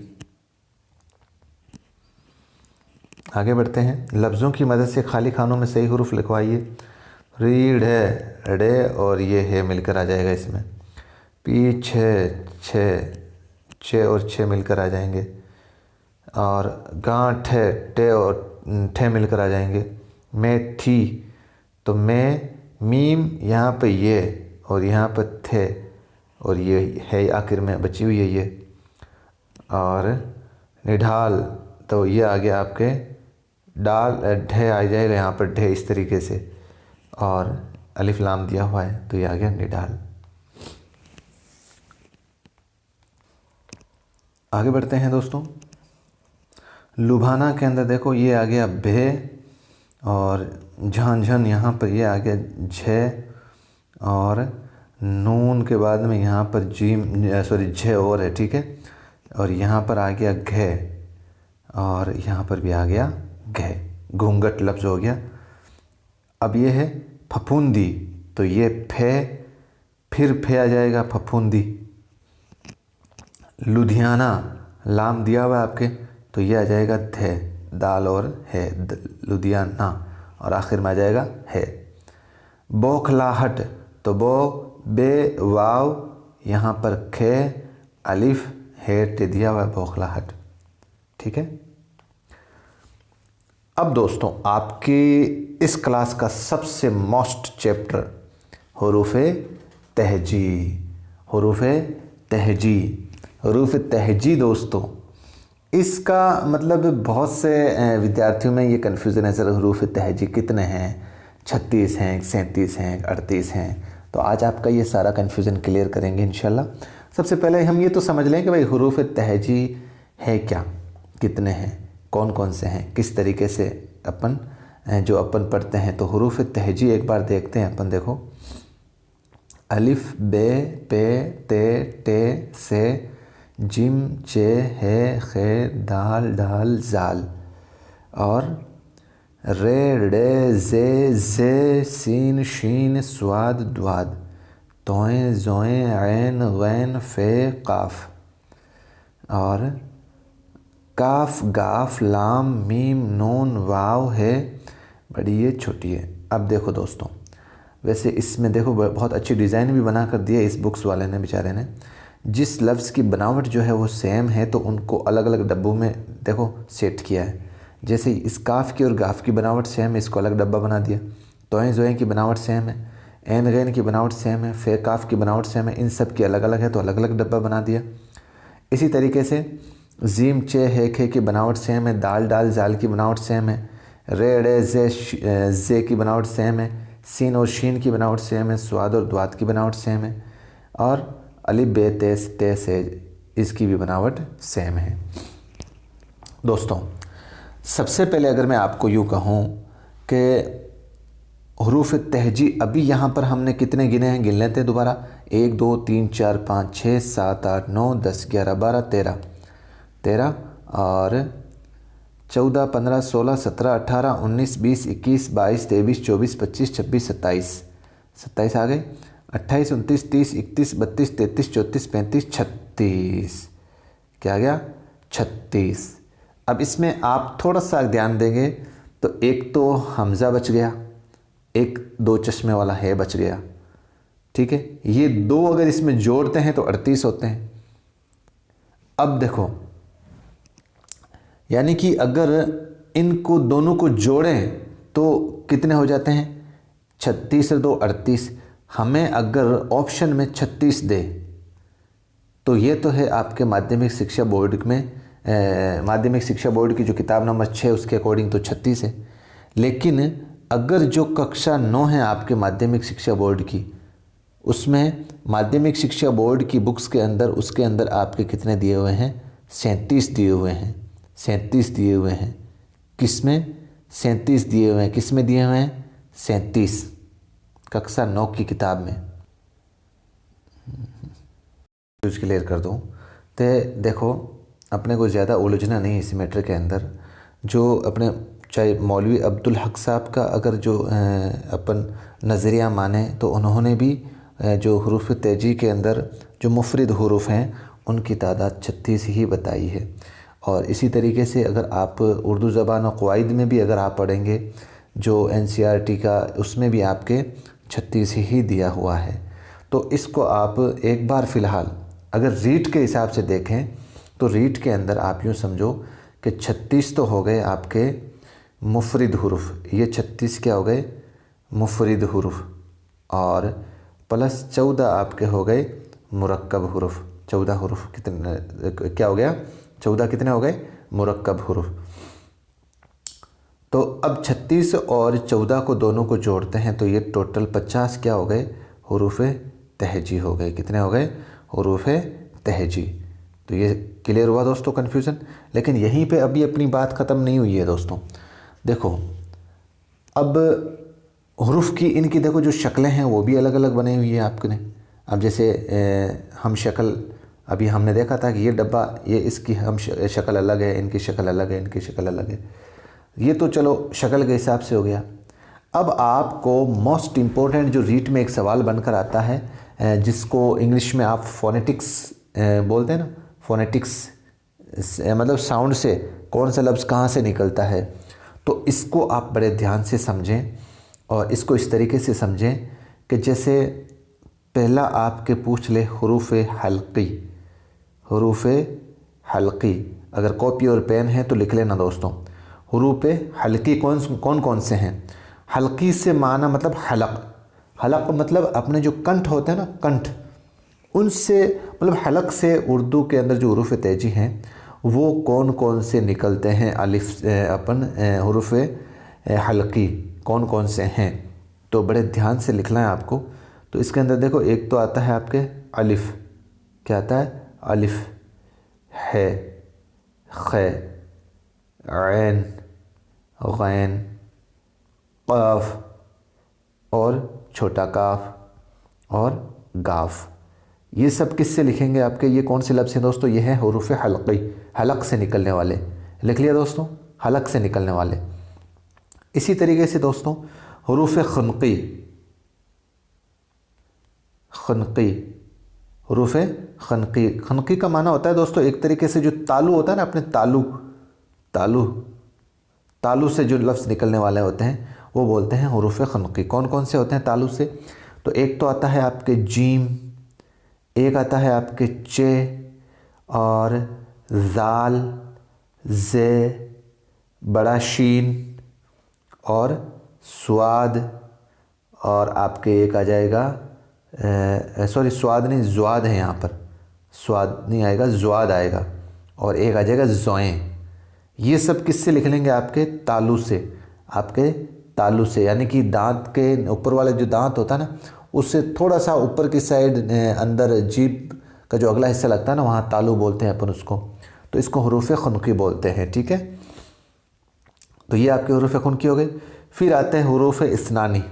Speaker 1: आगे बढ़ते हैं। लफ्ज़ों की मदद से खाली खानों में सही हुरूफ लिखवाइए। रीढ़ है, रे और ये है मिलकर आ जाएगा इसमें। पीछे, छे, छे और छे मिलकर आ जाएंगे। और गांठ है, टे और ठे मिलकर आ जाएंगे। मैं थी, तो मैं, मीम, यहाँ पे ये और यहाँ पर थे और ये है आखिर में बची हुई है ये। और निढाल, तो ये आ गया आपके डाल, ढे आ जाएगा यहाँ पर ढे इस तरीके से। और अलिफ लाम दिया हुआ है तो ये आ गया निढाल। आगे बढ़ते हैं दोस्तों। लुभाना के अंदर देखो ये आ गया भे और झंझन यहाँ पर ये आ गया झे। और नून के बाद में यहाँ पर जीम, सॉरी झे और है। ठीक है, और यहाँ पर आ गया घे और यहाँ पर भी आ गया घे। घूंघट लफ्ज़ हो गया। अब ये है फफूंदी, तो ये फे, फिर फे आ जाएगा फफूंदी। लुधियाना, लाम दिया हुआ है आपके, तो ये आ जाएगा थे, दाल और है, लुधियाना। और आखिर में आ जाएगा है। बौखलाहट, तो बो, बे, वाव, यहाँ पर खे, अलिफ, है, टे दिया हुआ है बौखलाहट। ठीक है। अब दोस्तों आपकी इस क्लास का सबसे मोस्ट चैप्टर हुरूफ तहजी। हुरूफ तहजी, हुरूफ तहजी दोस्तों, इसका मतलब बहुत से विद्यार्थियों में ये कन्फ्यूज़न है सर हुरूफ तहजी कितने हैं? 36 हैं, 37 हैं, 38 हैं। तो आज आपका ये सारा कन्फ्यूज़न क्लियर करेंगे इंशाल्लाह। सबसे पहले हम ये तो समझ लें कि भाई हुरूफ तहजी है क्या, कितने हैं, कौन कौन से हैं, किस तरीके से अपन जो अपन पढ़ते हैं। तो हुरूफ तहजी एक बार देखते हैं अपन। देखो अलिफ, बे, पे, ते, टे, से, जिम, चे, है, खे, दाल, डाल, जाल। और रे, डे, जे, सीन, शीन, स्वाद, द्वाद, तोएं, जोएं, ऐन, गैन, फे, काफ। और काफ, गाफ, लाम, मीम, नून, वाव, है, बड़ी है, छोटी है। अब देखो दोस्तों, वैसे इसमें देखो बहुत अच्छी डिज़ाइन भी बना कर दी है इस बुक्स वाले ने, बेचारे ने। जिस लफ्ज़ की बनावट जो है वो सेम है तो उनको अलग अलग डब्बों में देखो सेट किया है। जैसे इस काफ की और गाफ की बनावट सेम है, इसको अलग डब्बा बना दिया। तोएं जोएं की बनावट सेम है, एन गैन की बनावट सेम है, फे काफ की बनावट सेम है, इन सब की अलग अलग है तो अलग अलग डब्बा बना दिया। इसी तरीके से जीम, चे, हे, खे की बनावट सेम है, दाल, डाल, जाल की बनावट सेम है, रे, डे, जे की बनावट सेम है, सीन और शीन की बनावट सेम है, स्वाद और द्वाद की बनावट सेम है। और अलिफ, बे, ते, से इसकी भी बनावट सेम है। दोस्तों सबसे पहले अगर मैं आपको यूँ कहूँ कि हुरूफ तहजी अभी यहाँ पर हमने कितने गिने हैं, गिन लेते हैं दोबारा। 1 2 3 4 5 6 7 8 9 10 11 12 13 और 14 15 16 17 18 19 20 21 22 23 24 25 26 27 आ गए, 28 29 30 31 32 33 34 35 36। क्या आ गया? 36। अब इसमें आप थोड़ा सा ध्यान देंगे तो एक तो हमज़ा बच गया, एक दो चश्मे वाला है बच गया। ठीक है, ये दो अगर इसमें जोड़ते हैं तो 38 होते हैं। अब देखो, यानी कि अगर इनको दोनों को जोड़ें तो कितने हो जाते हैं? 36 और 2 38। हमें अगर ऑप्शन में 36 दे तो ये तो है आपके माध्यमिक शिक्षा बोर्ड में, माध्यमिक शिक्षा बोर्ड की जो किताब नंबर 6 उसके अकॉर्डिंग तो 36 है। लेकिन अगर जो कक्षा 9 है आपके माध्यमिक शिक्षा बोर्ड की, उसमें माध्यमिक शिक्षा बोर्ड की बुक्स के अंदर, उसके अंदर आपके कितने दिए हुए हैं? 37 दिए हुए हैं। 37 दिए हुए हैं। किस में? 37 दिए हुए हैं। किस में दिए हुए हैं? 37, कक्षा 9 की किताब में। कुछ क्लियर कर दूँ तो देखो, अपने को ज़्यादा उलझना नहीं इस मैटर के अंदर। जो अपने चाहे मौलवी अब्दुल हक साहब का अगर जो अपन नज़रिया माने तो उन्होंने भी जो हरूफ तेजी के अंदर जो मुफरिद हरूफ हैं उनकी तादाद 36 ही बताई है। और इसी तरीके से अगर आप उर्दू ज़बान और क़वाइद में भी अगर आप पढ़ेंगे जो NCERT का, उसमें भी आपके 36 ही दिया हुआ है। तो इसको आप एक बार फ़िलहाल अगर रीड के हिसाब से देखें तो रीड के अंदर आप यूँ समझो कि 36 तो हो गए आपके मुफरिद हुरूफ, ये 36 क्या हो गए? मुफरिद हुरूफ, और प्लस 14 आपके हो गए मुरक्कब हुरूफ। 14 हुरूफ कितने क्या हो गया? 14 कितने हो गए? मुरक्कब हुरूफ। तो अब 36 और 14 को दोनों को जोड़ते हैं तो ये टोटल 50 क्या हो गए? हुरूफ तहजी हो गए। कितने हो गए? हुरूफ तहजी। तो ये क्लियर हुआ दोस्तों कन्फ्यूज़न। लेकिन यहीं पे अभी अपनी बात ख़त्म नहीं हुई है दोस्तों। देखो अब हुरूफ की इनकी देखो जो शक्लें हैं वो भी अलग अलग बनी हुई है आपने। अब जैसे हम शक्ल अभी हमने देखा था कि ये डब्बा, ये इसकी हम शक्ल अलग है, इनकी शक्ल अलग है, इनकी शक्ल अलग है। ये तो चलो शक्ल के हिसाब से हो गया। अब आपको मोस्ट इम्पोर्टेंट जो रीट में एक सवाल बनकर आता है जिसको इंग्लिश में आप फोनेटिक्स बोलते हैं ना, फोनेटिक्स मतलब साउंड से कौन सा लफ्ज़ कहाँ से निकलता है। तो इसको आप बड़े ध्यान से समझें और इसको इस तरीके से समझें कि जैसे पहला आपके पूछ ले हुरूफ हल्की। हुरूफ हल्की, अगर कॉपी और पेन है तो लिख लेना दोस्तों। हुरूफ हल्की कौन कौन से हैं? हल्की से माना मतलब हलक। हलक मतलब अपने जो कंठ होते हैं ना, कंठ, उनसे मतलब हलक से उर्दू के अंदर जो हुरूफ तेजी हैं वो कौन कौन से निकलते हैं? अलिफ अपन हुरूफ हल्की कौन कौन से हैं? तो बड़े ध्यान से लिखना है आपको। तो इसके अंदर देखो, एक तो आता है आपके अलिफ। क्या आता है? अलिफ है, खे, ऐन, गैन, क़ाफ और छोटा काफ और गाफ। ये सब किससे लिखेंगे आपके? ये कौन से लफ्ज़ हैं दोस्तों? ये हैं हुरूफ हल्की, हलक से निकलने वाले। लिख लिया दोस्तों, हलक से निकलने वाले। इसी तरीके से दोस्तों हुरूफ खनकी, खनकी, हुरूफ खनकी। खनकी का माना होता है दोस्तों एक तरीके से जो तालु होता है ना, अपने तालु, तालु, तालु से जो लफ्ज़ निकलने वाले होते हैं वो बोलते हैं हुरूफ खनकी। कौन कौन से होते हैं तालु से? तो एक तो आता है आपके जीम, एक आता है आपके चे और जाल, जे, बड़ा शीन और स्वाद, और आपके एक आ जाएगा सॉरी स्वाद नहीं, ज़्वाद है यहाँ पर, स्वाद नहीं आएगा, ज़्वाद आएगा, और एक आ जाएगा ज़ोएं। ये सब किससे लिख लेंगे? आपके तालु से। आपके तालु से, यानी कि दांत के ऊपर वाले जो दांत होता है ना, उससे थोड़ा सा ऊपर की साइड अंदर जीभ का जो अगला हिस्सा लगता है ना, वहाँ तालु बोलते हैं अपन उसको। तो इसको हुरूफ खनकी बोलते हैं। ठीक है, तो ये आपके हुरूफ खनकी हो गए। फिर आते हैं हुरूफ इसनानी।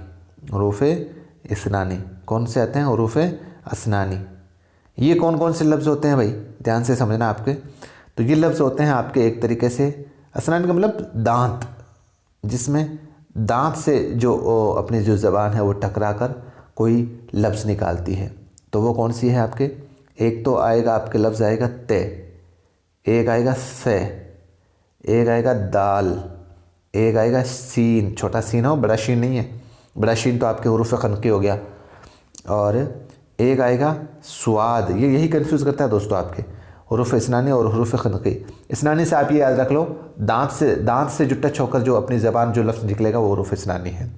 Speaker 1: हुरूफ इसनानी कौन से आते हैं? हुरूफ असनानी। ये कौन कौन से लफ्ज़ होते हैं भाई? ध्यान से समझना आपके। तो ये लफ्ज़ होते हैं आपके एक तरीके से, असनानी का मतलब दांत, जिसमें दांत से जो अपनी जो ज़बान है वो टकरा कर कोई लफ्ज़ निकालती है। तो वो कौन सी है आपके? एक तो आएगा आपके लफ्ज़ आएगा ते, एक आएगा से, एक आएगा दाल, एक आएगा सीन, छोटा सीन हो, बड़ा शीन नहीं है, बड़ा शीन तो आपके हुरूफ खनकी हो गया, और एक आएगा स्वाद। ये यही कन्फ्यूज़ करता है दोस्तों आपके हुरूफ इसनानी और हुरूफ खनकी। इसनानी से आप ये याद रख लो, दांत से जो टच होकर जो अपनी ज़बान जो लफ्ज़ निकलेगा वो हुरूफ इसनानी है।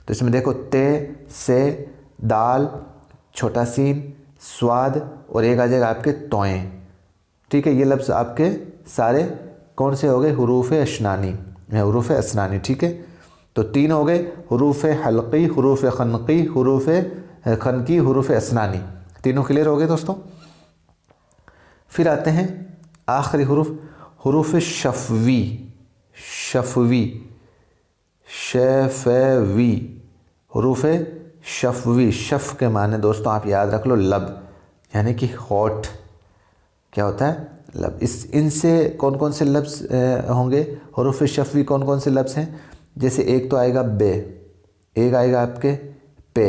Speaker 1: तो तो इसमें देखो ते, से, दाल, छोटा सीन, स्वाद और एक आ जाएगा आपके तोएं। ठीक है, ये लफ्ज़ आपके सारे कौन से हो गए? हुरूफ अशनानी, हुरूफ असनानी। ठीक है, तो 3 हो गए, हुरूफ हल्की, हुरूफ खनकी, हुरूफ खनकी, हुरूफ असनानी। तीनों क्लियर हो गए दोस्तों। फिर आते हैं आखिरी हुरूफ, हुरूफ शफवी, शफवी, शफवी, हुरूफ शफवी। शफ के माने दोस्तों आप याद रख लो लब, यानी कि होठ। क्या होता है? लब। इनसे कौन कौन से लफ्ज़ होंगे? हुरूफ शफवी कौन कौन से लफ्ज़ हैं? जैसे एक तो आएगा बे, एक आएगा आपके पे,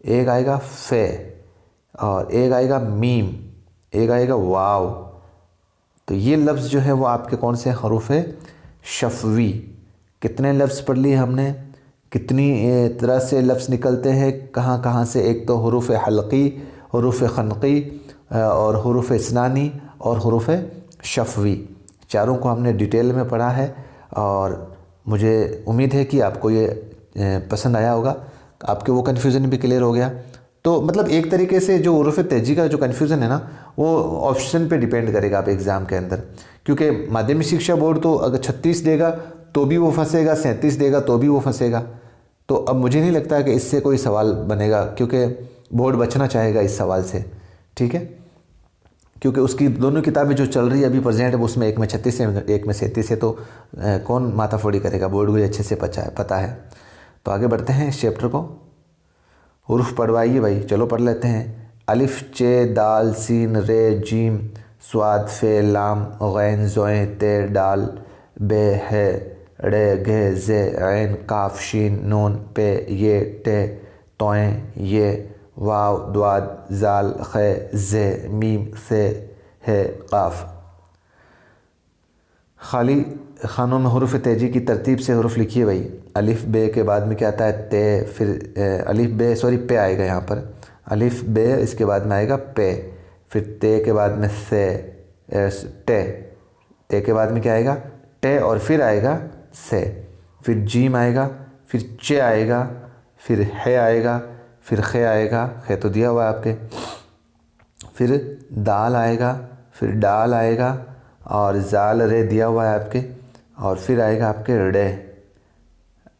Speaker 1: एक आएगा फे, और एक आएगा मीम, एक आएगा वाव। तो ये लफ्ज़ जो है वो आपके कौन से? हुरूफ शफवी। कितने लफ्ज़ पढ़ लिए हमने? कितनी तरह से लफ्ज़ निकलते हैं, कहाँ कहाँ से? एक तो हुरूफ हल्की, हुरूफ खनकी और हुरूफ असनानी और हुरूफ शफवी। चारों को हमने डिटेल में पढ़ा है और मुझे उम्मीद है कि आपको ये पसंद आया होगा, आपके वो कन्फ्यूज़न भी क्लियर हो गया। तो मतलब एक तरीके से जो हुरूफ तेजी का जो कन्फ्यूज़न है ना, वो ऑप्शन पे डिपेंड करेगा आप एग्ज़ाम के अंदर, क्योंकि माध्यमिक शिक्षा बोर्ड तो अगर 36 देगा तो भी वो फंसेगा, 37 देगा तो भी वो फंसेगा। तो अब मुझे नहीं लगता कि इससे कोई सवाल बनेगा, क्योंकि बोर्ड बचना चाहेगा इस सवाल से। ठीक है, क्योंकि उसकी दोनों किताबें जो चल रही है अभी प्रेजेंट है, उसमें एक में 36 है, एक में 37 है, तो कौन माथाफोड़ी करेगा? बोर्ड को अच्छे से पता है। तो आगे बढ़ते हैं इस चैप्टर को। हुरूफ पढ़वाइए भाई, चलो पढ़ लेते हैं। अलिफ, चे, दाल, सीन, रे, जीम, स्वाद, फे, लाम, गैन, ज़ोए, ते, डाल, बे, है, रे, घे, जे, ऐन, काफ, शीन, नून, पे, ये, टे, तोएं, ये, वाव, द्वाद, जाल, खे, जे, मीम, से, है, काफ। खाली खानों में हुरूफ तेजी की तरतीब से हुरूफ लिखिए भाई। अलिफ बे के बाद में क्या आता है? ते, फिर अलिफ बे पे आएगा यहाँ पर, अलिफ बे, इसके बाद में आएगा पे, फिर ते के बाद में से, ते के बाद में क्या आएगा? टे, और फिर आएगा से, फिर जीम आएगा, फिर चे आएगा, फिर है आएगा, फिर खे आएगा, खे तो दिया हुआ है आपके, फिर दाल आएगा, फिर डाल आएगा, और जाल, रे दिया हुआ है आपके, और फिर आएगा आपके रे,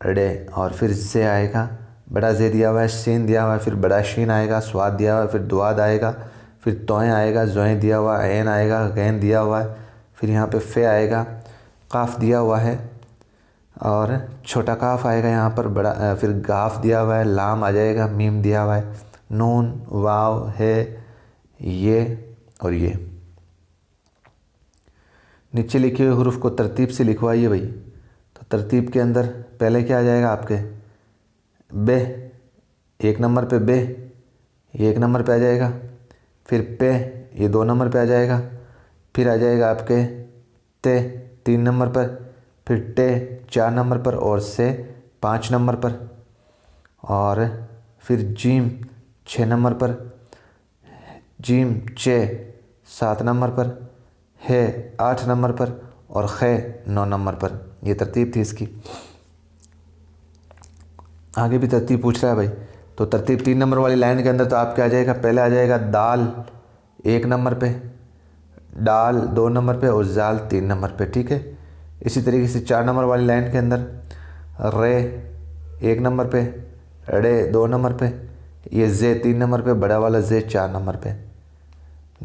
Speaker 1: रे, और फिर जे आएगा, बड़ा जे दिया हुआ है, शीन दिया हुआ है, फिर बड़ा शीन आएगा, स्वाद दिया हुआ है, फिर द्वाद आएगा, फिर तोएं आएगा, जोएं दिया हुआ है, ऐन आएगा, गैन दिया हुआ है, फिर यहाँ पे फे आएगा, काफ दिया हुआ है, और छोटा काफ आएगा यहाँ पर, बड़ा फिर गाफ दिया हुआ है, लाम आ जाएगा, मीम दिया हुआ है, नून, वाव, है, ये और ये। नीचे लिखे हुए हुरूफ को तरतीब से लिखवाइए भाई। तो तरतीब के अंदर पहले क्या आ जाएगा आपके? बे, 1 नंबर पे बे, ये 1 नंबर पे आ जाएगा, फिर पे, ये 2 नंबर पे आ जाएगा, फिर आ जाएगा आपके ते, 3 नंबर पर, फिर टे, 4 नंबर पर, और से 5 नंबर पर, और फिर जीम 6 नंबर पर, जीम, चे 7 नंबर पर, है 8 नंबर पर, और खे 9 नंबर पर। ये तरतीब थी इसकी। आगे भी तरतीब पूछ रहा है भाई। तो तरतीब 3 नंबर वाली लाइन के अंदर तो आपके आ जाएगा, पहले आ जाएगा दाल 1 नंबर पे, डाल 2 नंबर पे, और जाल 3 नंबर पे। ठीक है, इसी तरीके से 4 नंबर वाली लाइन के अंदर रे 1 नंबर पे, रे 2 नंबर पे, ये जे 3 नंबर पे, बड़ा वाला जे 4 नंबर पे।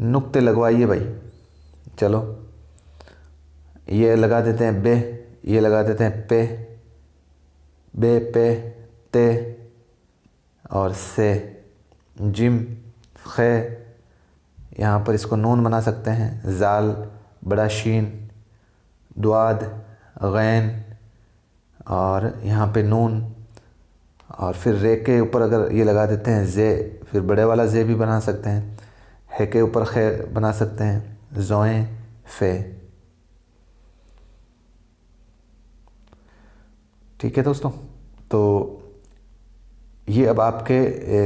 Speaker 1: नुक्ते लगवाइए भाई। चलो ये लगा देते हैं बे, ये लगा देते हैं पे, बे, पे, ते और से, जिम, खे, यहाँ पर इसको नून बना सकते हैं, जाल, बड़ा शीन, द्वाद, गैन, और यहाँ पे नून, और फिर रे के ऊपर अगर ये लगा देते हैं जे, फिर बड़े वाला जे भी बना सकते हैं, है के ऊपर खे बना सकते हैं, ज़ोएं, फे। ठीक है दोस्तों, तो ये अब आपके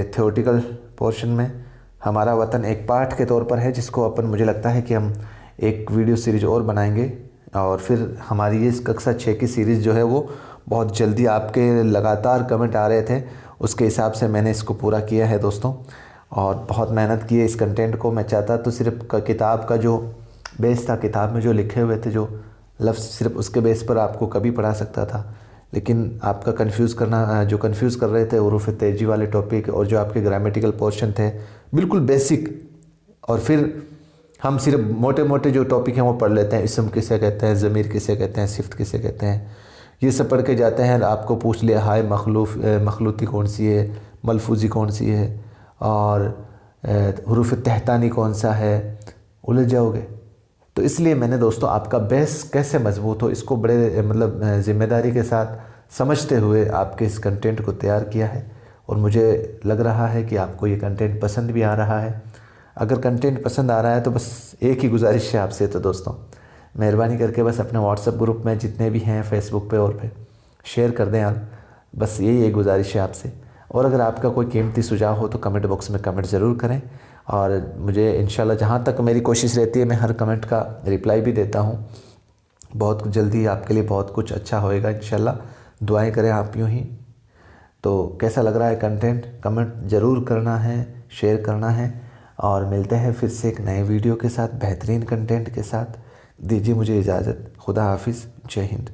Speaker 1: थ्योरेटिकल पोर्शन में हमारा वतन एक पार्ट के तौर पर है, जिसको अपन मुझे लगता है कि हम एक वीडियो सीरीज और बनाएंगे, और फिर हमारी ये कक्षा 6 की सीरीज़ जो है वो बहुत जल्दी आपके लगातार कमेंट आ रहे थे, उसके हिसाब से मैंने इसको पूरा किया है दोस्तों। और बहुत मेहनत की है इस कंटेंट को। मैं चाहता तो सिर्फ किताब का जो बेस था, किताब में जो लिखे हुए थे जो लफ्ज़, सिर्फ उसके बेस पर आपको कभी पढ़ा सकता था। लेकिन आपका जो कंफ्यूज कर रहे थे हुरूफ तेजी वाले टॉपिक, और जो आपके ग्रामेटिकल पोर्शन थे बिल्कुल बेसिक, और फिर हम सिर्फ मोटे मोटे जो टॉपिक हैं वो पढ़ लेते हैं। इसम किसे कहते हैं, ज़मीर किसे कहते हैं, सिफ्त किसे कहते हैं, ये सब पढ़ के जाते हैं। आपको पूछ लिया हाय मखलूती कौन सी है, मलफूजी कौन सी है, और हुरूफ तहतानी कौन सा है, उलझ जाओगे। तो इसलिए मैंने दोस्तों आपका बेस कैसे मजबूत हो, इसको बड़े ज़िम्मेदारी के साथ समझते हुए आपके इस कंटेंट को तैयार किया है। और मुझे लग रहा है कि आपको ये कंटेंट पसंद भी आ रहा है। अगर कंटेंट पसंद आ रहा है तो बस एक ही गुजारिश है आपसे, तो दोस्तों मेहरबानी करके बस अपने व्हाट्सएप ग्रुप में जितने भी हैं, फेसबुक पे और पे शेयर कर दें आप। बस यही एक गुजारिश है आपसे। और अगर आपका कोई कीमती सुझाव हो तो कमेंट बॉक्स में कमेंट ज़रूर करें। और मुझे इंशाल्लाह जहाँ तक मेरी कोशिश रहती है मैं हर कमेंट का रिप्लाई भी देता हूँ। बहुत जल्दी आपके लिए बहुत कुछ अच्छा होएगा इंशाल्लाह। दुआएं करें आप यूँ ही। तो कैसा लग रहा है कंटेंट, कमेंट ज़रूर करना है, शेयर करना है। और मिलते हैं फिर से एक नए वीडियो के साथ, बेहतरीन कंटेंट के साथ। दीजिए मुझे इजाज़त। खुदा हाफिज़। जय हिंद।